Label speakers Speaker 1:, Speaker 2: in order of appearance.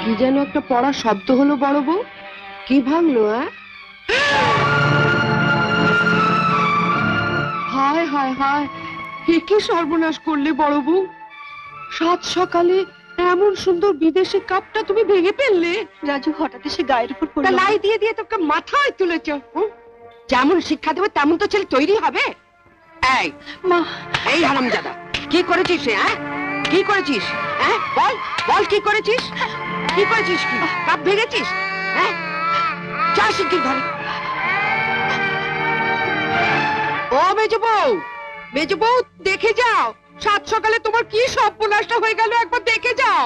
Speaker 1: কি যেন একটা পড়া শব্দ হলো বড় বউ, কি ভাঙলো? হায় হায় হায়, এ কি সর্বনাশ করলে বড় বউ? সাত সকালে এমন সুন্দর বিদেশি কাপটা তুমি ভেঙে ফেললে।
Speaker 2: রাজু হঠাৎ এসে গায়ের উপর
Speaker 1: তা লাই দিয়ে দিয়ে তোকে মাথায় তুলেছ। যেমন শিক্ষা দেবে তেমন তো ছেলে তৈরি হবে। এই
Speaker 2: মা,
Speaker 1: এই হারামজাদা, কি করেছিস? হ্যাঁ, কি করেছিস? হ্যাঁ বল বল, কি করেছিস? কি করেছিস? কি কাপ ভেঙেছিস? হ্যাঁ, যা শিগগির ঘরে। ও মেজ বউ, মেজ বউ, দেখে যাও সাত সকালে তোমার কি সর্বনাশটা হয়ে গেল, একবার দেখে যাও।